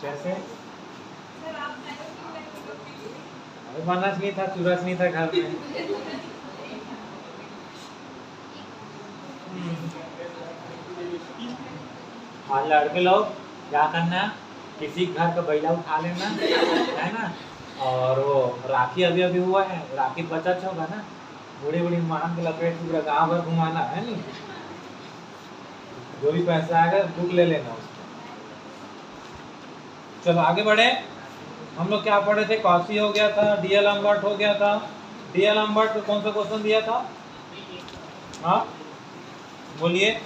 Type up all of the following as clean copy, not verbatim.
कैसे? अरे मानस नहीं था, सूरज नहीं था घर में। आज लड़के लोग क्या करना, किसी घर का बैला उठा लेना है ना, और वो राखी अभी अभी हुआ है, राखी बचत होगा ना, बूढ़ी बूढ़ी मांग के लपेट पूरा गाँव भर घुमाना है नहीं, जो भी पैसा आएगा बुक ले लेना उसको। चलो आगे बढ़े। हम लोग क्या पढ़े थे? कॉशी हो गया था, डी एल एम्बर्ट हो गया था। डी एल एम्बर्ट को कौन सा क्वेश्चन दिया था? हाँ बोलिए।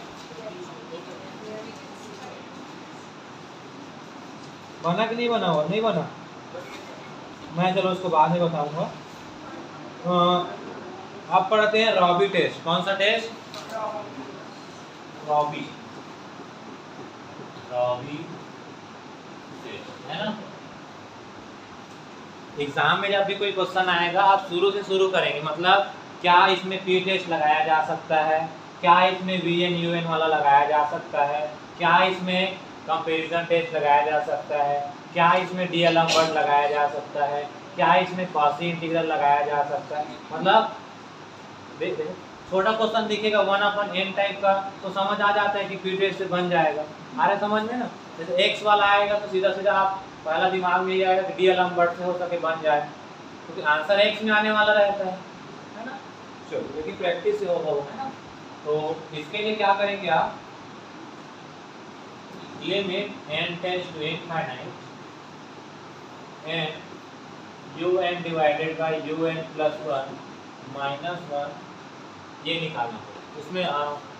बना कि नहीं बना हुआ? नहीं बना, मैं चलो उसको बाद में बताऊंगा। आप पढ़ते हैं रॉबी टेस्ट। कौन सा टेस्ट? रॉबी टेस्ट है ना। एग्जाम में जब भी कोई क्वेश्चन आएगा आप शुरू से शुरू करेंगे, मतलब क्या इसमें पी टेस्ट लगाया जा सकता है, क्या इसमें वी एन यू एन वाला लगाया जा सकता है, क्या इसमें कंपैरिजन टेस्ट लगाया जा सकता है, क्या इसमें डी एल एम्बर्ट लगाया जा सकता है, क्या इसमें कॉशी इंटीग्रल लगाया जा सकता है। मतलब छोटा क्वेश्चन दिखेगा 1/n टाइप का तो समझ आ जाता है कि पी टेस्ट से बन जाएगा। आ रहा समझ में ना। जैसे एक्स वाला आएगा तो सीधा सीधा आप पहला दिमाग में ये आएगा कि डी एल एम्बर्ट से हो सके बन जाए, क्योंकि आंसर एक्स में आने वाला रहता है ना। चलो क्योंकि प्रैक्टिस से होगा वो, है ना। तो इसके लिए क्या करेंगे आप, limit n tends to infinite and un divided by un plus 1 minus 1 ये निकालना है। उसमें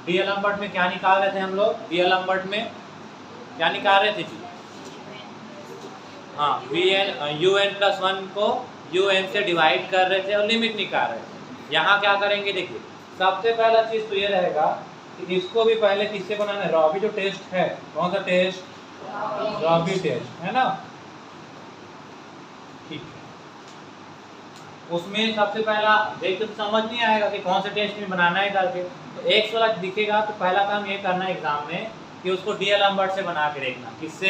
डी एल एम्बर्ट में क्या निकाल रहे थे हम लोग? डी एल एम्बर्ट में क्या निकाल रहे थे जी? हाँ, v n u n plus 1 को यू एन से डिवाइड कर रहे थे और लिमिट निकाल रहे थे। यहाँ क्या करेंगे देखिए, सबसे पहला चीज़ तो ये रहेगा कि इसको भी पहले किससे बनाना है? रॉबी जो टेस्ट है, कौन सा टेस्ट? रॉबी टेस्ट है ना। ठीक है, उसमें सबसे पहला देख के तो समझ नहीं आएगा कि कौन से टेस्ट में बनाना है करके, तो एक्स वाला दिखेगा तो पहला काम ये करना है एग्जाम में कि उसको डी एल एम्बर्ट से बना के देखना। किससे?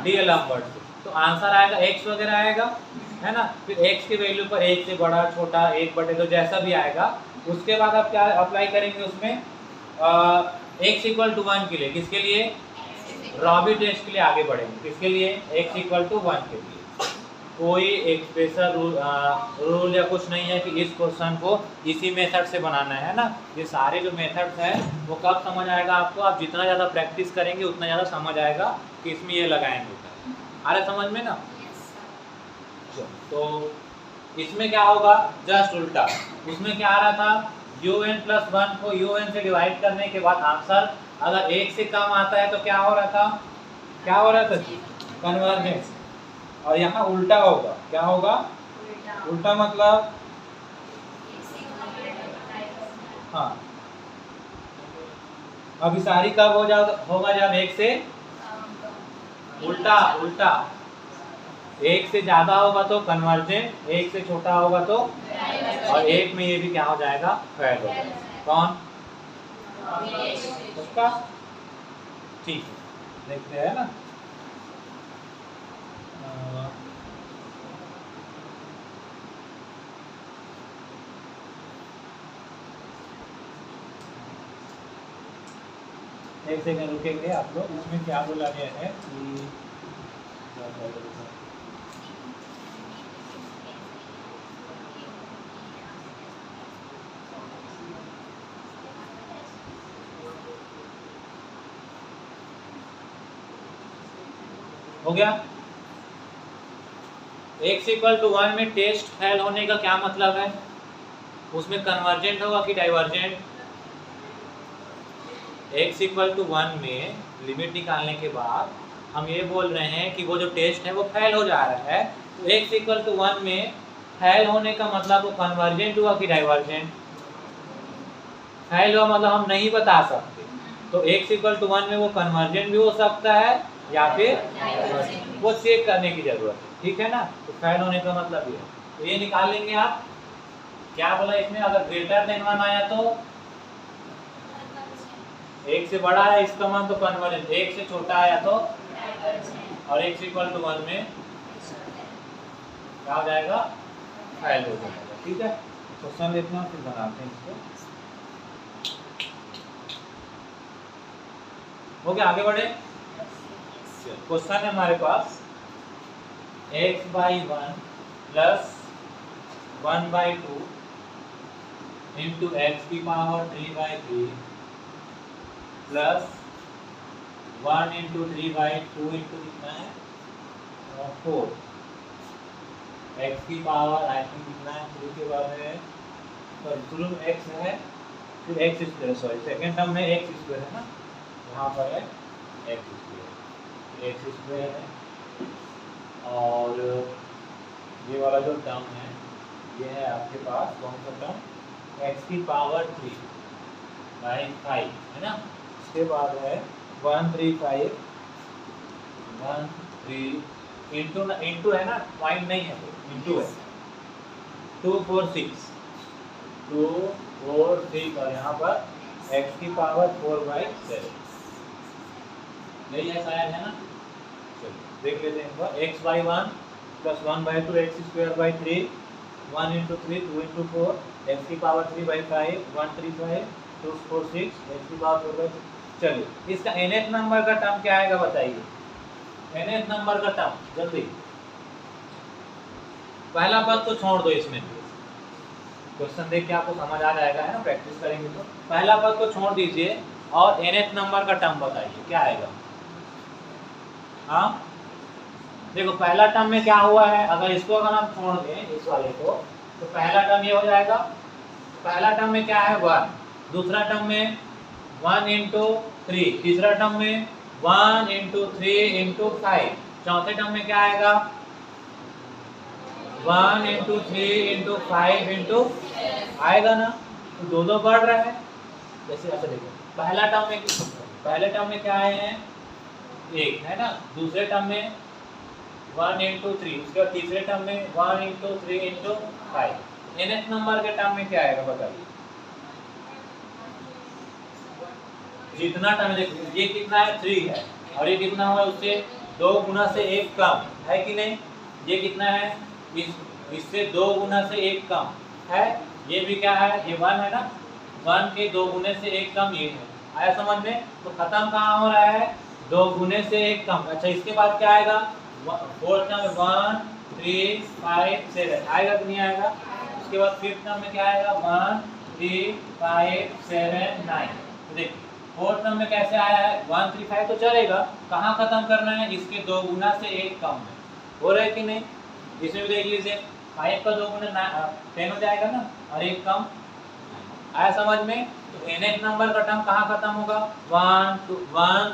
डी एल एम्बर्ट से। तो आंसर आएगा एक्स वगैरह आएगा, है ना। फिर एक्स की वैल्यू पर एक से बड़ा छोटा 1/2 जैसा भी आएगा, उसके बाद आप क्या अप्लाई करेंगे उसमें? एक्स इक्वल टू 1 के लिए, किसके लिए? रॉबी टेस्ट के लिए आगे बढ़ेंगे। किसके लिए? एक्स इक्वल टू 1 के लिए। कोई एक स्पेशल रूल या कुछ नहीं है कि इस क्वेश्चन को इसी मेथड से बनाना है ना। ये सारे जो मेथड्स हैं वो कब समझ आएगा आपको? आप जितना ज़्यादा प्रैक्टिस करेंगे उतना ज़्यादा समझ आएगा कि इसमें ये लगाएंगे। आ रहा समझ में ना। तो इसमें क्या होगा? जस्ट उल्टा। उसमें क्या आ रहा था? un प्लस 1 को un से डिवाइड करने के बाद आंसर अगर 1 से कम आता है तो क्या हो रहा था? क्या हो रहा था? कन्वर्जेंस। और यहाँ उल्टा होगा। क्या होगा? उल्टा मतलब हाँ, अभिसारी कब होगा? जब 1 से उल्टा 1 से ज्यादा होगा तो कन्वर्जेंट, 1 से छोटा होगा तो, और 1 में ये भी क्या हो जाएगा? फेल हो जाएगा। कौन? उसका। ठीक है, देखते हैं ना। एक सेकंड रुकेंगे आप लोग। इसमें क्या बोला गया है कि हो गया। x इक्वल टू 1 में टेस्ट फेल होने का क्या मतलब है? उसमें कन्वर्जेंट होगा कि डाइवर्जेंट? x इक्वल टू 1 में लिमिट निकालने के बाद हम ये बोल रहे हैं कि वो जो टेस्ट है वो फेल हो जा रहा है। तो x इक्वल टू 1 में फेल होने का मतलब वो कन्वर्जेंट हुआ कि डाइवर्जेंट? फेल हुआ मतलब हम नहीं बता सकते। तो x इक्वल टू 1 में वो कन्वर्जेंट भी हो सकता है या फिर वो चेक करने की जरूरत है। ठीक है ना। तो फेल होने का मतलब ये है। तो ये निकाल लेंगे आप। क्या बोला इसमें? अगर ग्रेटर देन 1 आया तो 1 से बड़ा है इसका मान तो कन्वर्जेंट, 1 से छोटा आया तो और x इक्वल टू 1 में क्या हो जाएगा, फाइल हो जाएगा। ठीक है, क्वेश्चन देखते हैं फिर बनाते हैं इसको। हो गया, आगे बढ़े। क्वेश्चन है हमारे पास x/1 प्लस 1/2 इंटू एक्स की पावर 3/3 प्लस 1 इंटू 3/2 इंटू कितना है 4, एक्स की पावर आई थिंक कितना है, शुरू के बाद है, सॉरी शुरू में एक्स है, फिर x square, sorry second term में एक्स स्क्वायर है ना, यहाँ पर है एक्स स्क्वायर है, और ये वाला जो टर्म है ये है आपके पास कौन सा टर्म, एक्स की पावर 3/5 है ना, इसके बाद है 135 इंटू है ना, पॉइंट नहीं है इंटू है 246 और यहाँ पर x की पावर 4/7 यही है शायद, है ना। चलो देख लेते हैं एक बार, x/1 plus 1/2 x square by 3 1 into 3 2 into 4 x की पावर 3/5 135 246 एक्स की पावर 4/6। चलिए इसका nth नंबर का टर्म क्या आएगा बताइए, nth नंबर का टर्म जल्दी, पहला पद तो छोड़ दो, इसमें क्वेश्चन देख के आपको समझ आ जाएगा, है ना, प्रैक्टिस करेंगे तो। पहला पद को छोड़ दीजिए और nth नंबर का टर्म बताइए क्या आएगा। हाँ देखो पहला टर्म में क्या हुआ है, अगर इसको अगर हम छोड़ दें इस वाले को, तो पहला टर्म ये हो जाएगा, पहला टर्म में क्या है 1, दूसरा टर्म में 1 इंटू 3, तीसरा टर्म में 1 इंटू 3 इंटू 5, चौथे टर्म में क्या आएगा 1 इंटू 3 इंटू 5 इंटू आएगा ना, तो दो बढ़ रहा है जैसे। अच्छा देखो पहले टर्म में क्या आए हैं 1 है ना, दूसरे टर्म में 1 इंटू 3, उसके बाद तीसरे टर्म में 1 इंटू 3 इंटू 5, nth नंबर के टर्म में क्या आएगा बताइए। जितना टर्म ये कितना है 3 है, और ये कितना हुआ उससे 2 गुना से 1 कम है कि नहीं, ये कितना है इससे 2 गुना से 1 कम है, ये भी क्या है ये 1 है ना, 1 के 2 गुने से 1 कम ये है, आया समझ में। तो खत्म कहाँ हो रहा है 2 गुने से 1 कम। अच्छा इसके बाद क्या आएगा फोर्थ टर्म में 1 3 5 7 आएगा कि नहीं आएगा। उसके बाद फिफ्थ टर्म में क्या आएगा 1 3 5 7 9। देखिए फोर्थ टर्म में कैसे आया है 1 3 5 तो चलेगा, कहाँ खत्म करना है इसके 2 गुना से 1 कम है, हो रहा है कि नहीं। इसमें भी देख लीजिए 5 का 2 गुना 10 हो जाएगा ना, और 1 कम, आया समझ में। तो nth नंबर का टर्म कहाँ खत्म होगा 1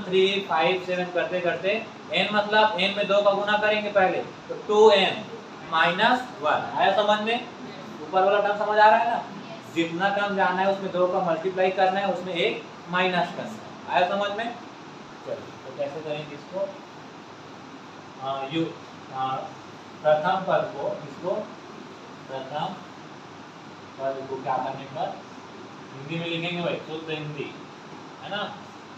3 5 7 करते करते n मतलब n में 2 का गुना करेंगे पहले, तो 2n -1, आया समझ में। ऊपर वाला टर्म समझ आ रहा है ना, जितना टर्म जाना है उसमें 2 का मल्टीप्लाई करना है, उसमें 1 माइनस करना है, आया समझ में। चलिए तो कैसे करेंगे इसको, प्रथम पद को क्या करने पर हिंदी में लिखेंगे भाई, शुद्ध हिंदी है ना।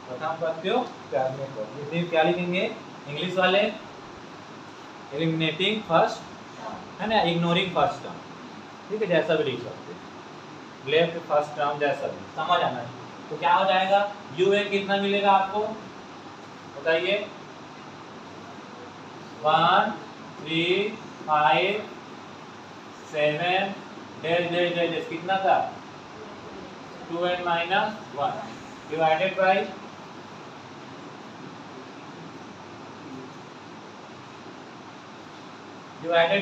प्रथम पद को करने पर हिंदी में क्या लिखेंगे इंग्लिश वाले, एलिमिनेटिंग फर्स्ट है ना, इग्नोरिंग फर्स्ट टर्म, ठीक है, जैसा भी लिख सकते हैं, लेफ्ट फर्स्ट टर्म जैसा भी, समझ आना है। तो क्या हो जाएगा un कितना मिलेगा आपको बताइए 1 3 5 7 डेज कितना था 2n - 1 डिवाइडेड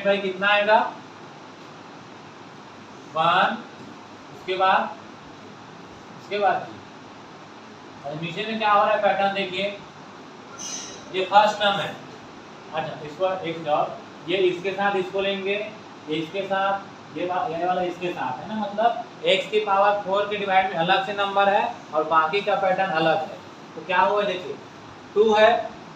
बाई कितना आएगा 1, उसके बाद नीचे में क्या हो रहा है पैटर्न देखिए, ये फर्स्ट टर्म है। अच्छा इसको एक और ये इसके साथ इसको लेंगे, ये इसके साथ ये वाला इसके साथ है ना, मतलब x की पावर 4 के डिवाइड में अलग से नंबर है और बाकी का पैटर्न अलग है। तो क्या हुआ देखिए 2 है,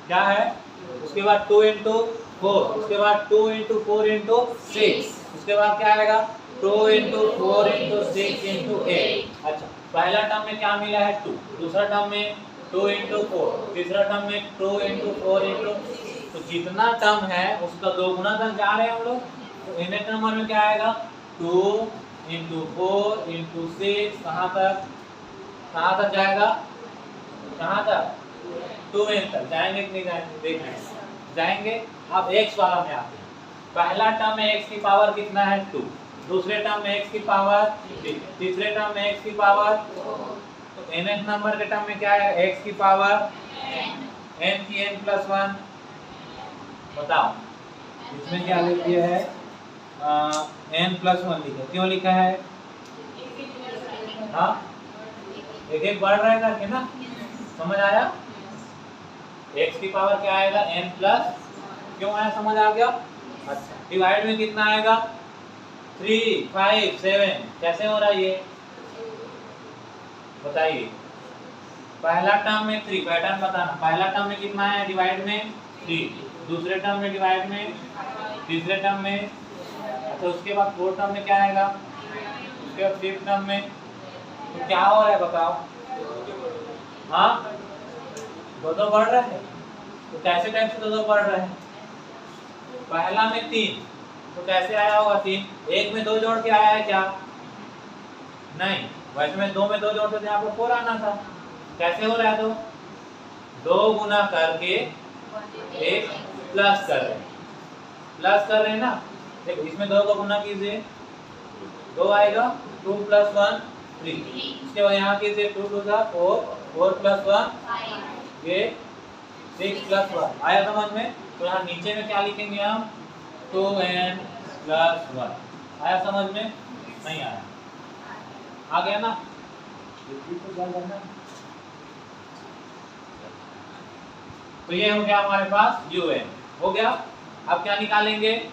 क्या है, उसके बाद 2 इंटू 4, उसके बाद 2 इंटू 4 इंटू 6, उसके बाद क्या आएगा 2 इंटू 4 इंटू 6 इंटू 8। अच्छा पहला टर्म में क्या मिला है 2, दूसरा टर्म में 2 इंटू 4, तीसरा टर्म में 2 इंटू 4 इंटू तो जितना टर्म है उसका 2 गुना तक जा रहे हैं हम लोग। तो nth नंबर में क्या आएगा 2 × 4 × 6 कहाँ तक जाएगा, कहाँ तक 2n तक जाएंगे कि नहीं जाएंगे, देखना है जाएंगे। अब x वाला में आते हैं। पहला टर्म में x की पावर कितना है 2, दूसरे टर्म में x की पावर 3, तीसरे टर्म में x की पावर 4। तो nth नंबर के टर्म में क्या है x की पावर n की n+1। बताओ इसमें क्या लिख दिया है n+1 लिखा, क्यों लिखा है? हाँ एक एक बढ़ रहा है करके ना, समझ आया? x की पावर क्या आएगा n प्लस, क्यों आया समझ आ गया? अच्छा डिवाइड में कितना आएगा 3 5 7, कैसे हो रहा है ये बताइए। पहला टर्म में 3, पैटर्न बताना, पहला टर्म में कितना है डिवाइड में 3, दूसरे टर्म में डिवाइड में, तीसरे टर्म में, अच्छा उसके बाद फोर्थ टर्म में क्या आएगा, उसके बाद फिफ्थ टर्म में। तो क्या हो रहा है बताओ? हाँ दो बढ़ रहा है। तो कैसे टाइप से दो बढ़ रहा है? पहला में 3, तो कैसे आया होगा 3? एक में 2 जोड़ के आया है क्या? नहीं, वैसे में 2 में 2 जोड़ते थे यहाँ पर 4 आना था। कैसे हो रहा है? तो 2 गुना करके एक प्लस कर रहे हैं ना। देखो इसमें 2 को गुना कीजिए 2 आएगा, 2 + 1 3, इसके बाद यहाँ कीजिए 2 × 2 = 4, 4 + 1 ये 6 + 1 आया समझ में। तो यहाँ नीचे में क्या लिखेंगे हम 2n+1 आया समझ में? नहीं आया, आ गया ना? तो ये हो गया हमारे पास un हो गया। अब क्या निकालेंगे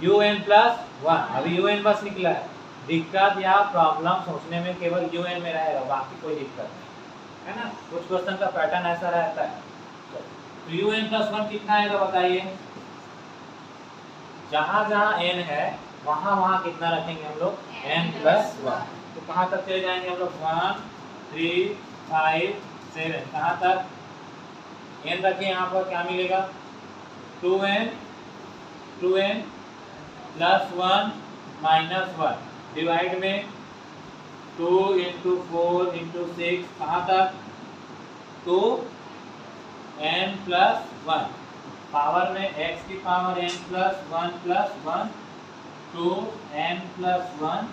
un+1। अभी un बस निकला है, दिक्कत या प्रॉब्लम सोचने में केवल un में रहेगा, बाकी कोई दिक्कत नहीं है ना। कुछ क्वेश्चन का पैटर्न ऐसा रहता है। तो un+1 कितना आएगा बताइए। जहां जहां n है वहां वहां कितना रखेंगे हम लोग n+1। तो कहां तक चले जाएंगे हम लोग 1 3 5 7, कहां तक n रखे, यहाँ पर क्या मिलेगा 2n +1 -1 डिवाइड में 2 × 4 × 6 कहाँ तक 2n+1 पावर में x की पावर n+1+1 2n+1+1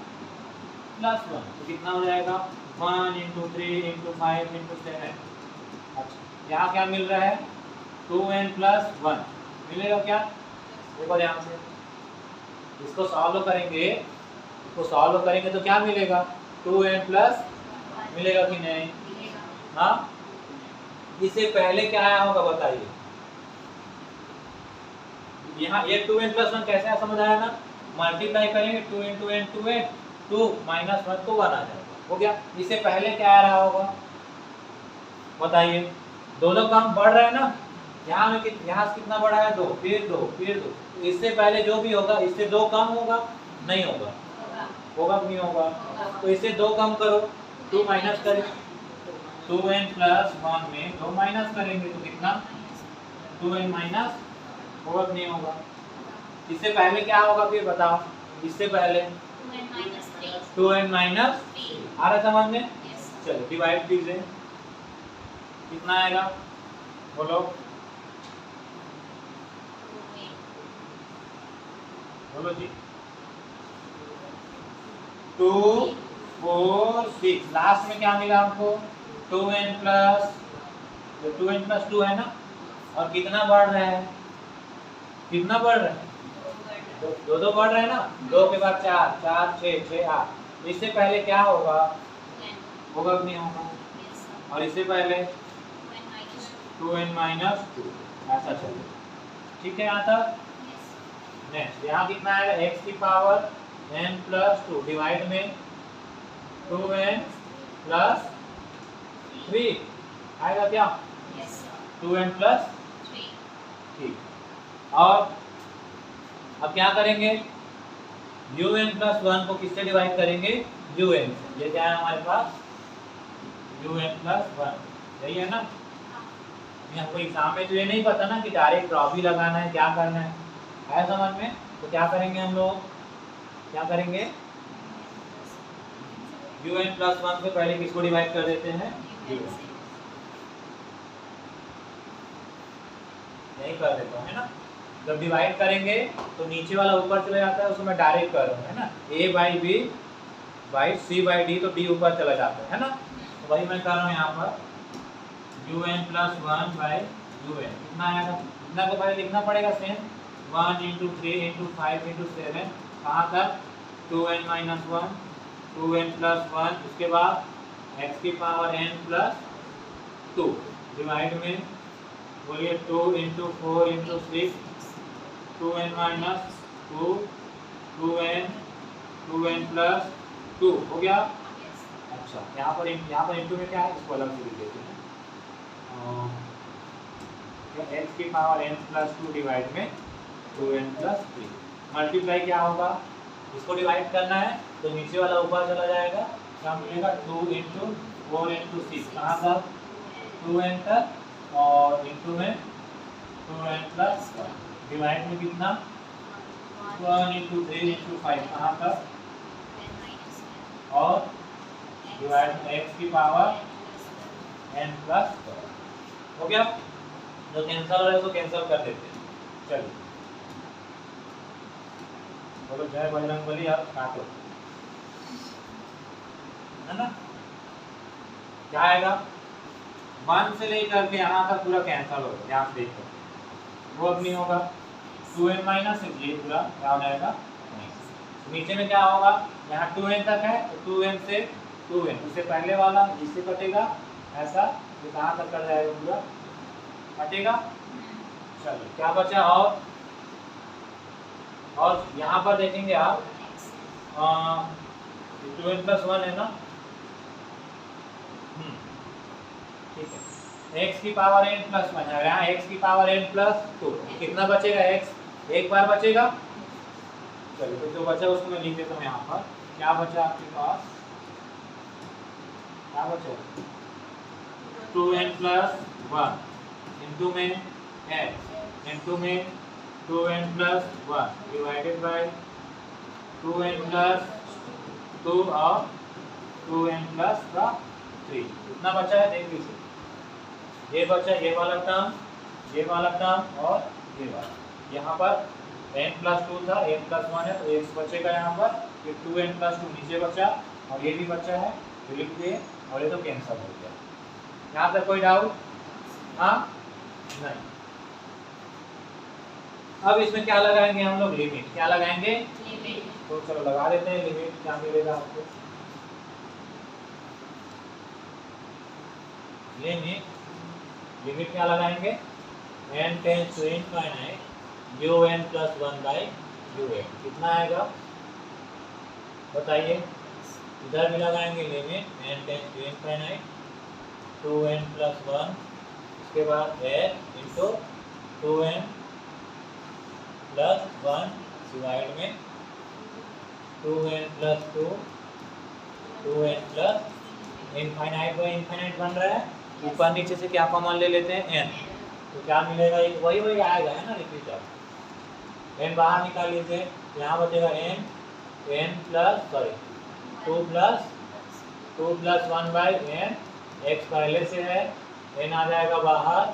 तो कितना हो जाएगा 1 × 3 × 5 × 7। अच्छा यहाँ क्या मिल रहा है 2n+1 मिलेगा क्या? देखो ध्यान से, इसको सॉल्व करेंगे तो क्या मिलेगा 2n+ मिलेगा कि नहीं? हाँ इससे पहले क्या आया होगा बताइए। यहाँ ये 2n+1 कैसे है समझ आया ना। मल्टीप्लाई करेंगे 2 × n 2n 2 -1 तो 1 आ जाएगा, हो गया। इससे पहले क्या आ रहा होगा बताइए। दोनों काम बढ़ रहा है ना, यहाँ में यहाँ से कितना बढ़ा है 2 फिर 2 फिर 2। तो इससे पहले जो भी होगा इससे 2 कम होगा नहीं होगा, होगा नहीं होगा। तो इससे 2 कम करो, 2 माइनस करें, 2n+1 में 2 माइनस करेंगे तो कितना 2n- होगा नहीं होगा। इससे पहले क्या होगा फिर बताओ। इससे पहले 2n- आ रहा समझ में। चलो डिवाइड कीजिए, कितना आएगा बोलो जी। 2 4 6 लास्ट में क्या मिला हमको 2n+2 है ना। और कितना बढ़ रहा है, कितना बढ़ रहा है 2 बढ़ रहा है ना। 2 के बाद 4 4 6 6 8। इससे पहले क्या होगा, होगा कि नहीं होगा। और इससे पहले 2n-2 ऐसा चलो ठीक है। यहाँ तक नेक्स्ट यहाँ कितना आएगा x की पावर n+2 डिवाइड में 2n+3 आएगा क्या 2n+3। ठीक। और अब क्या करेंगे un+1 को किससे डिवाइड करेंगे un से। ये क्या है हमारे पास un+1 यही है ना। हमको एग्जाम में तो ये नहीं पता ना कि डायरेक्ट ड्रॉप ही लगाना है, क्या करना है, आया समझ में? तो क्या करेंगे हम लोग, क्या करेंगे, un+1 से पहले किसको डिवाइड कर देते हैं, यही कर देता हूँ, है ना। जब डिवाइड करेंगे तो नीचे वाला ऊपर चला जाता है, उसको मैं डायरेक्ट कर रहा हूँ, है ना, a/b बाई c/d, तो d ऊपर चला जाता है ना। तो वही मैं कर रहा हूँ यहाँ पर, un+1 बाई un कितना आएगा, इतना को पहले लिखना पड़ेगा सेम, 1 × 3 × 5 × 7, कहाँ तक, 2n-1 2n+1, उसके बाद x⁻n+2 डिवाइड में बोलिए 2 × 4 × 6 2n-2 2n+2 हो गया। अच्छा, यहाँ पर इंटू में क्या है, इसको अलग से लिख देते हैं, x⁻n+2 डिवाइड में 2n+3 मल्टीप्लाई क्या होगा, इसको डिवाइड करना है तो नीचे वाला ऊपर चला जाएगा, क्या मिलेगा, 2 × 4 × 6 कहाँ तक, 2n तक, और इंटू में 2n+1 डिवाइड में कितना, 1 × 3 × 5 कहाँ तक, और डिवाइड में x⁻n+1 हो गया। जो कैंसिल हो रहा है उसको कैंसिल कर देते हैं। चलिए बोलो जय बजरंगबली, आप काटो, है ना। क्या आएगा, 1 से लेकर के यहाँ तक पूरा कैंसिल होगा, यहाँ से देखो वो अब नहीं होगा, 2n- ये पूरा क्या हो जाएगा, नीचे में क्या होगा, यहाँ 2n तक है तो 2n से 2n, उससे पहले वाला जिससे कटेगा ऐसा, ये कहाँ तक कट जाएगा, पूरा कटेगा। चलो क्या बचा, और यहाँ पर देखेंगे आप 2n+1 है ना, ठीक है, x⁻n+1 है, यहाँ x⁻n+2 कितना बचेगा, x एक बार बचेगा। चलिए तो जो बचा उसको मैं लिख देता हूँ यहाँ पर, क्या बचा आपके पास, क्या बचा, 2n+1 इंटू में x इंटू में 2n+1 डिवाइडेड बाय 2n+2 और 2n+3 इतना बचा है, देख लीजिए, ये बचा, ये वाला टर्म और ये वाला, यहाँ पर n+2 था, n+1 है तो x बचेगा यहाँ पर, ये 2n+2 नीचे बचा और ये भी बचा है, तो लिख दिए, और ये तो कैंसिल हो गया। यहाँ तक कोई डाउट, हाँ नहीं। अब इसमें क्या लगाएंगे हम लोग, लिमिट, क्या लगाएंगे, लिमिट, तो चलो लगा देते हैं, लिमिट क्या मिलेगा आपको, लिमिट क्या लगाएंगे, n tends to infinite un+1/un कितना आएगा बताइए, इधर भी लगाएंगे limit n tends to infinite 2n+1, उसके बाद n इंटू 2n+1 डिवाइड में 2n+2 2n+ infinite by infinite बन रहा है, ऊपर नीचे से क्या कॉमन ले लेते हैं, n, तो क्या मिलेगा, वही आएगा, है ना, रिपीटर, n बाहर निकाल लीजिए, यहाँ बचेगा n 2+1/n, x पहले से है, n आ जाएगा बाहर,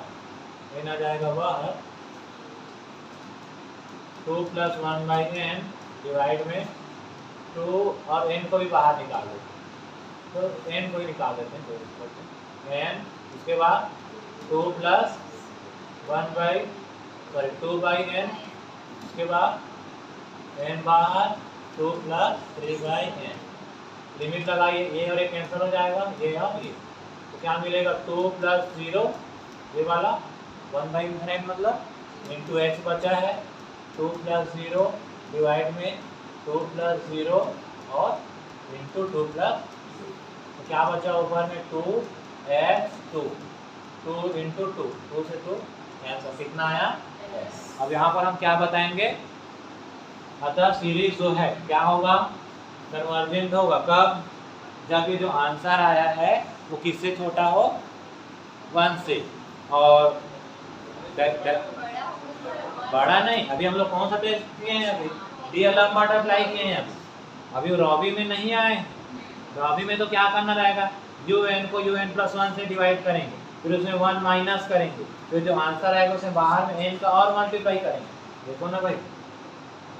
2+1/n डिवाइड में 2 और n को भी बाहर निकाल देते हैं, तो n को ही निकाल देते हैं, n, उसके बाद 2/n, उसके बाद n बाहर 2+3/n, लिमिट लगाइए, ये और ये कैंसिल हो जाएगा, ये और ये, तो क्या मिलेगा, 2+0 ये वाला 1/∞ मतलब इंटू x बचा है 2+0 डिवाइड में 2+0 और इंटू 2+, तो क्या बचा ऊपर में 2x2 2 इंटू 2 से 2 आंसर कितना आया। अब यहाँ पर हम क्या बताएंगे, अतः सीरीज जो है क्या होगा, कन्वर्जेंट होगा, कब, जब ये जो आंसर आया है वो किससे छोटा हो, 1 से, और बड़ा नहीं, अभी हम लोग कौन सा टेस्ट किए हैं? अभी डी-एलम्बर्ट अप्लाई किए हैं। अभी रॉबी में नहीं आए। रॉबी में तो क्या करना रहेगा, un को un+1 से डिवाइड करेंगे, फिर उसमें 1 माइनस करेंगे, फिर जो आंसर आएगा उसे बाहर में n का और मल्टीप्लाई करेंगे। देखो ना भाई,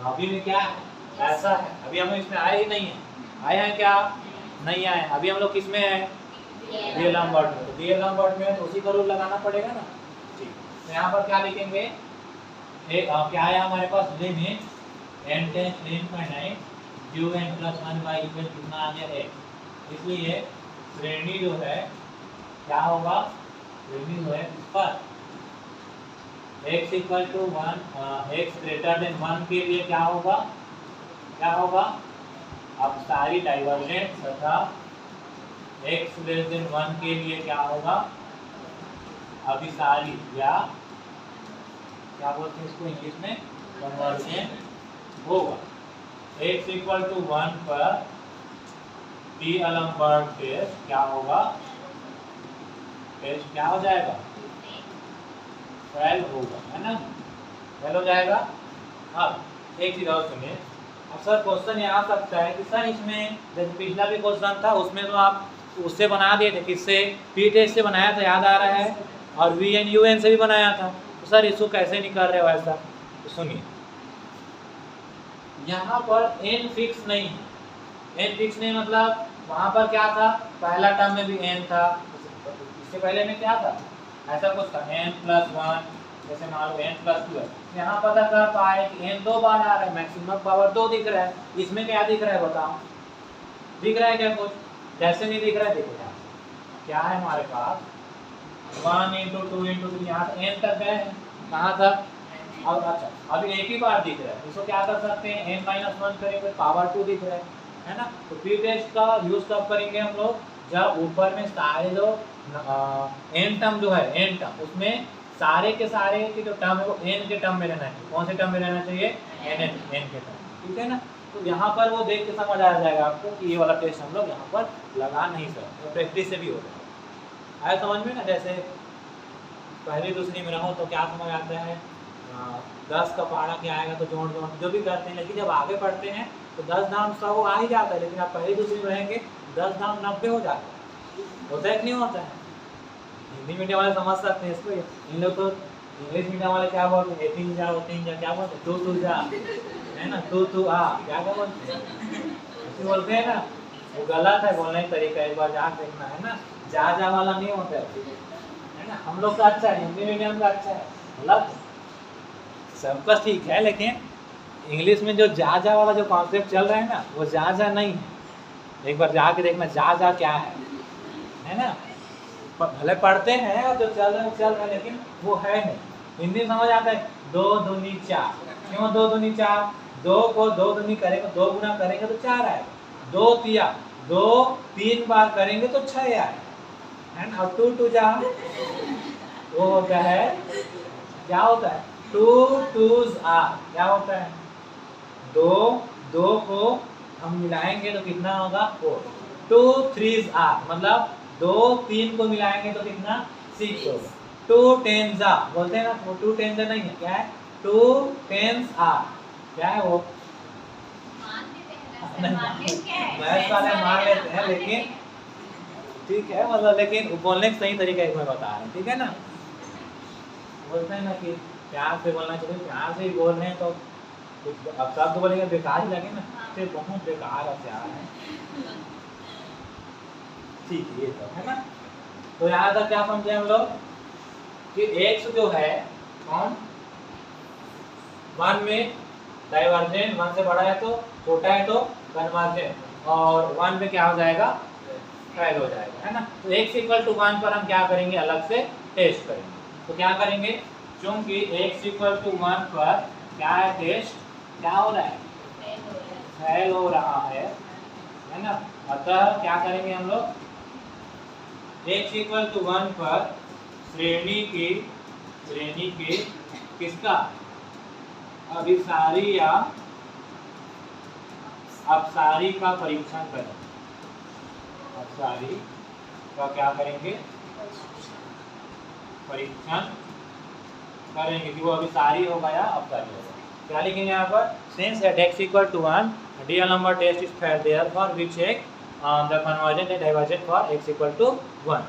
रॉबी में क्या है, ऐसा है। अभी हम इसमें आए ही नहीं है, आए हैं क्या? नहीं आए। अभी हम लोग किस में है? डी-एलम्बर्ट में। तो डी-एलम्बर्ट में तो उसी का रूल लगाना पड़ेगा ना। ठीक, तो यहाँ पर क्या लिखेंगे, क्या है हमारे पास, limit n tends to infinite un+1 कितना आ गया है। इसलिए श्रेणी जो है क्या होगा, श्रेणी जो है इस पर x = 1 x ग्रेटर देन 1 के लिए क्या होगा, क्या होगा, अब सारी डाइवर्जेंट तथा x लेस देन 1 के लिए क्या होगा, अभिसारी या क्या बोलते हैं इसको इंग्लिश में, कन्वर्जेंट होगा। x = 1 पर डी-एलम्बर्ट टेस्ट क्या होगा, टेस्ट क्या हो जाएगा, फेल होगा, है ना, फेल हो जाएगा। अब एक चीज और सुनिए, अब सर क्वेश्चन ये आ सकता है कि सर इसमें जैसे पिछला भी क्वेश्चन था उसमें तो आप उससे बना दिए थे, किससे, पी टेस्ट से बनाया था, याद आ रहा है, और VN UN से भी बनाया था, तो सर इसको कैसे नहीं कर रहे हो ऐसा? तो सुनिए, यहाँ पर n फिक्स नहीं है। n फिक्स नहीं मतलब वहाँ पर क्या था, पहला टर्म में भी n था, इससे पहले में क्या था, ऐसा कुछ था n+1, जैसे मान लो n+2 है। यहाँ पता कर पाए कि n 2 बार आ रहा है, मैक्सिमम पावर 2 दिख रहा है। इसमें क्या दिख रहा है बताओ, दिख रहा है क्या कुछ? जैसे नहीं दिख रहा है, देखो यहाँ क्या है हमारे पास, 1 × 2 × 3, यहाँ n तक गए हैं, कहाँ तक, और अच्छा अभी एक ही बार दिख रहा है, इसको क्या कर सकते हैं, n-1 करेंगे, पावर 2 दिख रहा है ना। तो पी टेस्ट का यूज कब करेंगे हम लोग, जब ऊपर में सारे जो n टर्म जो है, n टर्म, उसमें सारे के सारे के जो टर्म है वो n के टर्म में रहना चाहिए। कौन से टर्म में रहना चाहिए, n के टर्म, ठीक है ना। तो यहाँ पर वो देख के समझ आ जाएगा आपको कि ये वाला टेस्ट हम लोग यहाँ पर लगा नहीं सकते, तो प्रैक्टिस से भी हो जाएगा। आया समझ में ना, जैसे पहली दूसरी में रहो तो क्या समझ आता है, 10 का पहाड़ा क्या आएगा तो जोड़ जोड़ जो भी करते हैं, लेकिन जब आगे बढ़ते हैं तो 10 दाम 100 आ ही जाता है, लेकिन आप पहली दूसरी में रहेंगे 10 दाम 90 हो जाता है, होता है कि नहीं होता है। हिंदी मीडियम वाले समझ सकते हैं इसको, इन लोग तो इंग्लिश मीडियम वाले क्या बोलते हैं, 18 जा 18 जा, क्या बोलते हैं, तू जा, है ना, तू आ, क्या क्या बोलते हैं, ऐसे बोलते हैं ना, वो गलत है बोलने का तरीका, एक बार जा देखना, है ना, जा वाला नहीं होता है ना। हम लोग का अच्छा है, हिंदी मीडियम का अच्छा है, मतलब सबका ठीक है, लेकिन इंग्लिश में जो जा वाला जो कॉन्सेप्ट चल रहा है ना, वो जा नहीं है। एक बार जाके देखना जा क्या है ना, भले पढ़ते हैं और जो चल रहे हैं, लेकिन वो है नहीं। हिंदी समझ आता है, 2 दूनी 4, क्यों 2 दूनी 4, 2 को 2 दूनी करेंगे, 2 गुना करेंगे तो 4 आएगा, 2 तिया 2 3 बार करेंगे तो 6 आएगा, है ना। और 2 2 जा वो होता है, क्या होता है, 2 2s are, क्या होता है, 2 को हम मिलाएंगे तो कितना होगा, 4, 2 3s are, मतलब 2 3 को मिलाएंगे तो कितना, 6 होगा, 2 10s are, बोलते हैं ना, वो 2 10s नहीं है, क्या है, 2 10s are, क्या है वो, मैथ्स वाले मान लेते हैं, लेकिन ठीक है, मतलब लेकिन बोलने का सही तरीका एक मैं बता रहा हूँ, ठीक है ना। बोलते हैं ना कि प्यार से बोलना चाहिए, प्यार से ही बोल रहे हैं तो अब शब्द तो बोलेंगे बेकार ही लगे ना, फिर बहुत बेकार और प्यार है, ठीक है, ये सब है ना। तो यहाँ तक क्या समझे हम लोग कि x जो है कौन, 1 में डाइवर्जेंट, 1 से बड़ा है तो, छोटा है तो कन्वर्जेंट, और 1 में क्या हो जाएगा, फेल हो जाएगा, है ना। तो x = 1 पर हम क्या करेंगे, अलग से टेस्ट करेंगे। तो क्या करेंगे, क्योंकि x = 1 पर क्या है, टेस्ट क्या हो रहा है, फेल हो रहा है ना। अतः क्या करेंगे हम लोग, x = 1 पर श्रेणी के किसका, अभिसारी या अपसारी का परीक्षण करें, अपसारी का क्या करेंगे, परीक्षण करेंगे कि वो अभी सारी होगा या अब कर होगा। क्या लिखेंगे यहाँ पर, since at x equal to 1 real number test is failed therefore we check the convergent and divergent for x equal to 1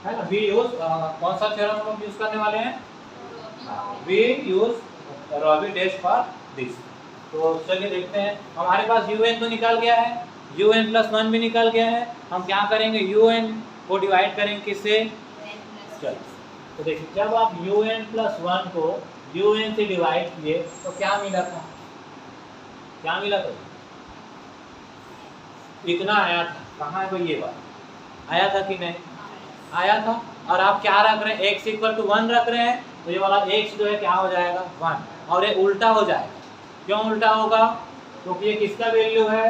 है ना। वी यूज कौन सा थ्योरम हम लोग यूज करने वाले हैं, we use Raabe test for this. तो चलिए देखते हैं, हमारे पास un तो निकल गया है, un प्लस 1 भी निकल गया है। हम क्या करेंगे, un को डिवाइड करेंगे किससे, चल तो देखिए जब आप un प्लस 1 को un से डिवाइड किए तो क्या मिला था, क्या मिला था, इतना आया था। कहाँ है भाई ये बात, आया था कि नहीं आया था। और आप क्या रख रहे हैं, x इक्वल टू 1 रख रहे हैं, तो ये वाला x जो है क्या हो जाएगा 1, और ये उल्टा हो जाएगा। क्यों उल्टा होगा, क्योंकि ये किसका वैल्यू है,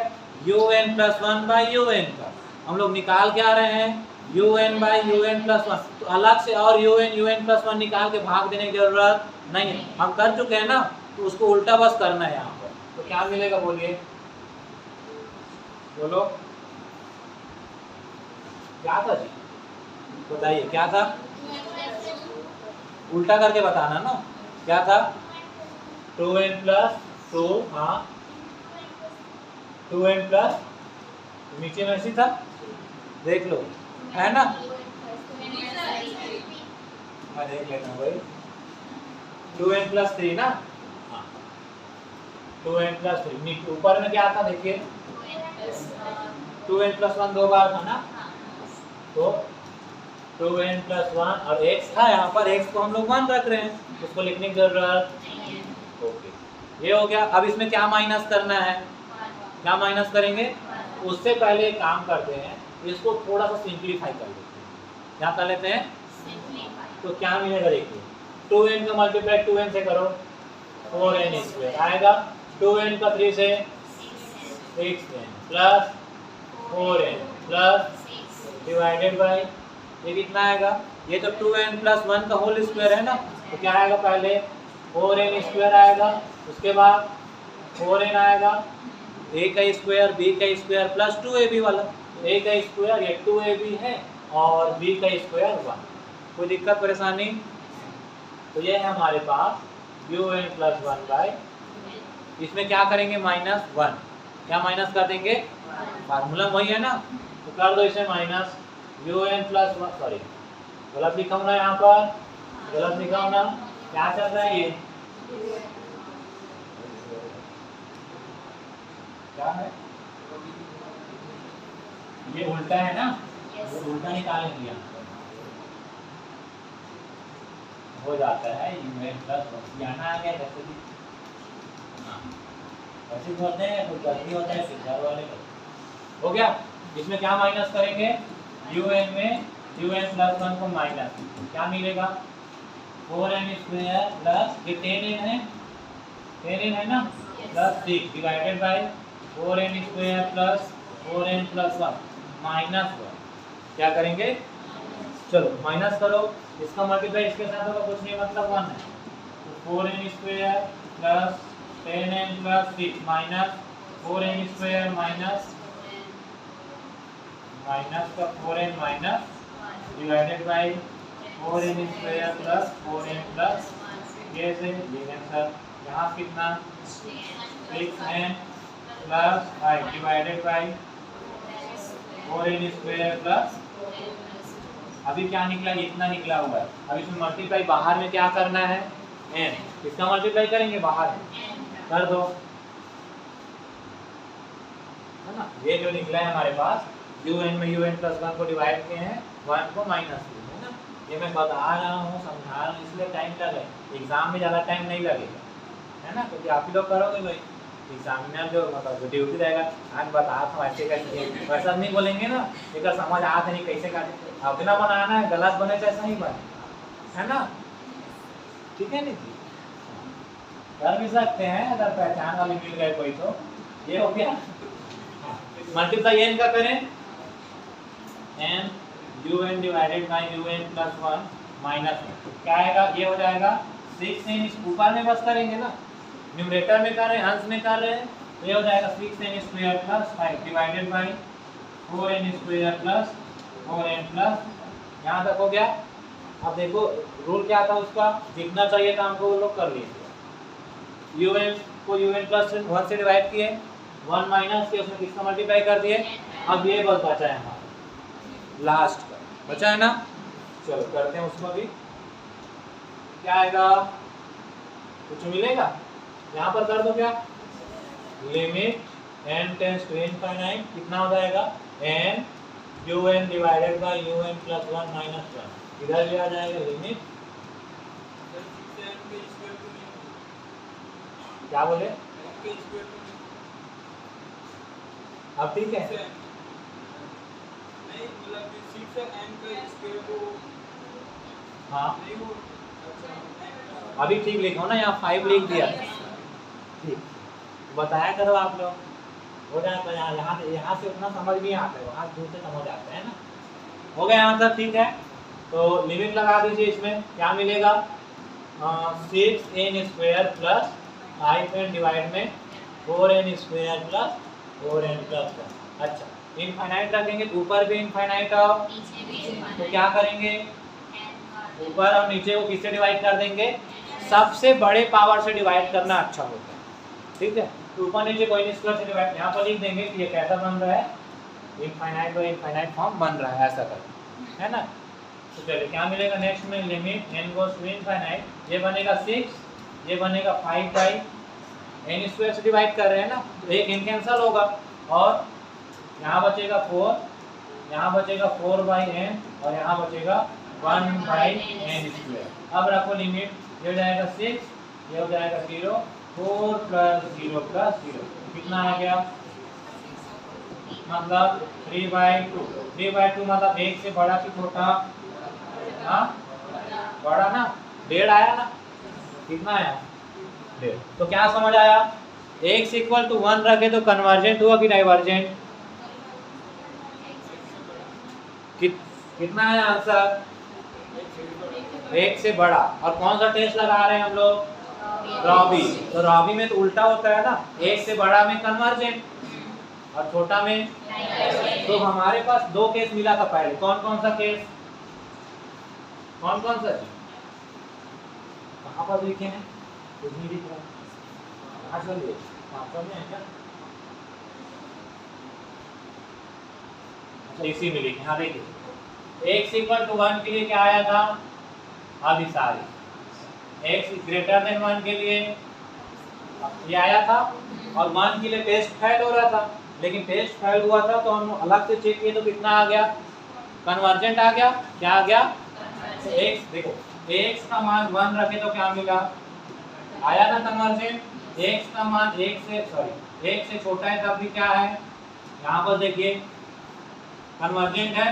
un प्लस 1 बाई un का। हम लोग निकाल के आ रहे हैं un बाई un प्लस 1, तो अलग से और un प्लस 1 निकाल के भाग देने की जरूरत नहीं है, हम कर चुके हैं ना, तो उसको उल्टा बस करना है यहाँ पर। तो क्या मिलेगा बोलिए, बोलो क्या था जी, बताइए क्या था, उल्टा करके बताना ना, क्या था 2n प्लस 2, हाँ 2n प्लस, नीचे में ऐसी था देख लो है ना, मैं देख लेता हूँ भाई, 2n प्लस 3 ना, हाँ 2n प्लस 3, ऊपर में क्या था देखिए 2n प्लस 1 दो बार था ना, तो 2n प्लस 1 और x था, यहाँ पर x को हम लोग 1 रख रहे हैं, उसको लिखने की जरूरत, ओके ये हो गया। अब इसमें क्या माइनस करना है, क्या माइनस करेंगे, उससे पहले एक काम करते हैं, इसको थोड़ा सा सिंप्लीफाई कर लेते हैं। क्या कर लेते हैं, तो क्या मिलेगा देखिए, 2n का मल्टीप्लाई 2n से करो 4n स्क्वायर आएगा, 2n का 3 से 6n plus 4n plus divided by, ये कितना आएगा, ये तो 2n प्लस 1 का होल स्क्वायर है ना, तो क्या आएगा, पहले 4n स्क्वायर आएगा, उसके बाद 4n आएगा, a का स्क्वायर b का स्क्वायर प्लस 2ab वाला, a का स्क्वायर ये 2ab है और b का स्क्वायर 1, कोई दिक्कत परेशानी। तो ये है हमारे पास un प्लस 1 बाई, इसमें क्या करेंगे -1, क्या माइनस कर देंगे, फार्मूला वही है ना, तो कर दो इसे माइनस un प्लस 1, सॉरी गलत लिखा हूँ ना, यहाँ पर गलत लिखा हूँ ना, क्या चल रहा है ये, क्या है ये उल्टा है ना, yes. उल्टा निकालेंगे यहाँ हो जाता है un प्लस 1, यहाँ आ गया जैसे भी, हाँ ऐसे करते हैं तो गलती होता है, फिर वाले हो गया। इसमें क्या माइनस करेंगे, un में un प्लस 1 को माइनस, क्या मिलेगा 4n स्क्वायर प्लस ये 10n है ना, plus 6 divided by 4n square plus 4n plus 1 minus 1, क्या करेंगे, चलो माइनस करो, इसका मल्टीप्लाई इसके साथ होगा, कुछ नहीं मतलब 1 है, तो 4n square plus 10n plus 6 minus 4n square minus का 4n minus divided by 4n square plus 4n plus, ये से ये आंसर, यहाँ कितना 6n plus 5 divided by 4n square plus, अभी क्या निकला, इतना निकला हुआ है। अब इसमें मल्टीप्लाई बाहर में क्या करना है n, इसका मल्टीप्लाई करेंगे बाहर में, कर दो है ना, ये जो निकला है हमारे पास un में un प्लस 1 को डिवाइड किए हैं, 1 को माइनस किए है ना, ये मैं बता रहा हूँ समझा रहा हूँ, इसलिए टाइम लगे, एग्जाम में ज़्यादा टाइम नहीं लगेगा है ना, क्योंकि आप ही लोग करोगे भाई, एग्जामिनर जो मतलब ड्यूटी रहेगा, आज बता था ऐसे कैसे, वैसा नहीं बोलेंगे ना, एक समझ आता नहीं कैसे काटे, अपना बनाना है, गलत बने तो ऐसा नहीं बने है ना, ठीक है नहीं जी, कर भी सकते हैं अगर पहचान वाले मिल गए कोई, तो ये हो गया। मल्टीप्लाई n का करें, n un divided by un plus 1 minus, क्या आएगा, ये हो जाएगा 6n, ऊपर में बस करेंगे ना, न्यूमरेटर में कर रहे हैं, अंश में कर रहे हैं, तो ये हो जाएगा 6n square plus 5 divided by 4n square plus 4n plus, यहाँ तक हो गया अब देखो रूल क्या था उसका, जितना चाहिए था हमको वो लोग कर लिए, un को un प्लस 1 से डिवाइड किए, 1 माइनस के उसमें किसका मल्टीप्लाई कर दिए। अब ये बस बचा है हमारा लास्ट का, बचा है ना। चलो करते हैं उसको भी, क्या आएगा, कुछ मिलेगा, यहाँ पर कर दो क्या, limit n tends to infinite, कितना हो जाएगा n un divided by un plus 1 minus 1, इधर भी आ जाएगा लिमिट, क्या बोले, अब ठीक है, हाँ अभी ठीक लिखो ना, यहाँ 5 लिख दिया, ठीक बताया करो आप लोग, हो जाएगा यहाँ से उतना समझ नहीं आता है, वहाँ दूर से समझ आता है ना। हो गया यहाँ तक, ठीक है। तो लिमिट लगा दीजिए, इसमें क्या मिलेगा, 6n square plus 5n divide में 4n square plus 4n plus 1। अच्छा इनफाइनाइट रखेंगे तो ऊपर भी इनफाइनाइट और तो क्या करेंगे, ऊपर और नीचे को किससे डिवाइड कर देंगे, सबसे बड़े पावर से डिवाइड करना अच्छा होता है, ठीक है। तो ऊपर नीचे कोई स्क्वायर से डिवाइड, यहाँ पर लिख देंगे कि ये कैसा बन रहा है, इनफाइनाइट बाय इनफाइनाइट फॉर्म बन रहा है, ऐसा कर, है ना। तो चलिए क्या मिलेगा नेक्स्ट में, limit n goes to infinite, ये बनेगा 6, ये बनेगा 5 बाई n स्क्वायर से डिवाइड कर रहे हैं ना, तो एक n कैंसिल होगा और यहाँ बचेगा 4, यहाँ बचेगा 4 बाई n और यहाँ बचेगा 1 बाई n स्क्वायर। अब रखो लिमिट, ये हो जाएगा 6, ये हो जाएगा 0, 4 प्लस 0 प्लस 0, कितना आ गया, मतलब 3/2, 3/2 मतलब 1 से बड़ा कि छोटा, हाँ बड़ा ना, 1.5 आया ना, कितना आया 1.5। तो क्या समझ आया, x इक्वल टू 1 रखे तो कन्वर्जेंट हुआ कि डाइवर्जेंट, कितना आया आंसर, 1 से बड़ा। और कौन सा टेस्ट लगा रहे हैं हम लोग, रॉबी, तो रॉबी में तो उल्टा होता है ना, 1 से बड़ा में कन्वर्जेंट और छोटा में, तो हमारे पास 2 केस मिला था पहले, कौन कौन सा केस, कौन कौन सा, कहाँ पर लिखे हैं, कुछ नहीं दिख रहा, चलिए में है क्या, अच्छा इसी में लिखे, हाँ देखिए x इक्वल टू 1 के लिए क्या आया था, अभी सारी x ग्रेटर देन 1 के लिए ये आया था, और 1 के लिए टेस्ट फेल हो रहा था, लेकिन टेस्ट फेल हुआ था तो हम अलग से चेक किए तो कितना आ गया, कन्वर्जेंट आ गया, क्या आ गया, तो x देखो x का मान 1 रखे तो क्या मिला, आया ना कन्वर्जेंट, x का मान 1 से छोटा है तब भी क्या है, यहाँ पर देखिए कन्वर्जेंट है,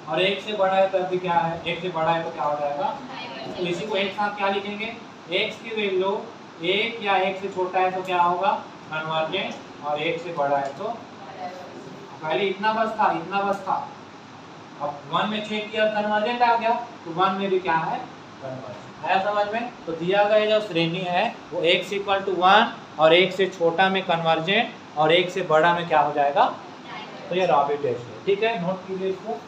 और 1 से बड़ा है तब भी क्या है, 1 से बड़ा है तो क्या हो जाएगा, तो इसी को एक साथ क्या लिखेंगे, x की वैल्यू 1 या 1 से छोटा है तो क्या होगा कन्वर्जेंट, और 1 से बड़ा है तो, पहले इतना बस था, इतना बस था, अब 1 में चेक किया कन्वर्जेंट आ गया, तो 1 में भी क्या है कन्वर्जेंट, आया समझ में। तो दिया गया जो श्रेणी है वो x इक्वल टू 1 और 1 से छोटा में कन्वर्जेंट और 1 से बड़ा में क्या हो जाएगा, तो ये रॉबी टेस्ट है, ठीक है, नोट कीजिए इसको।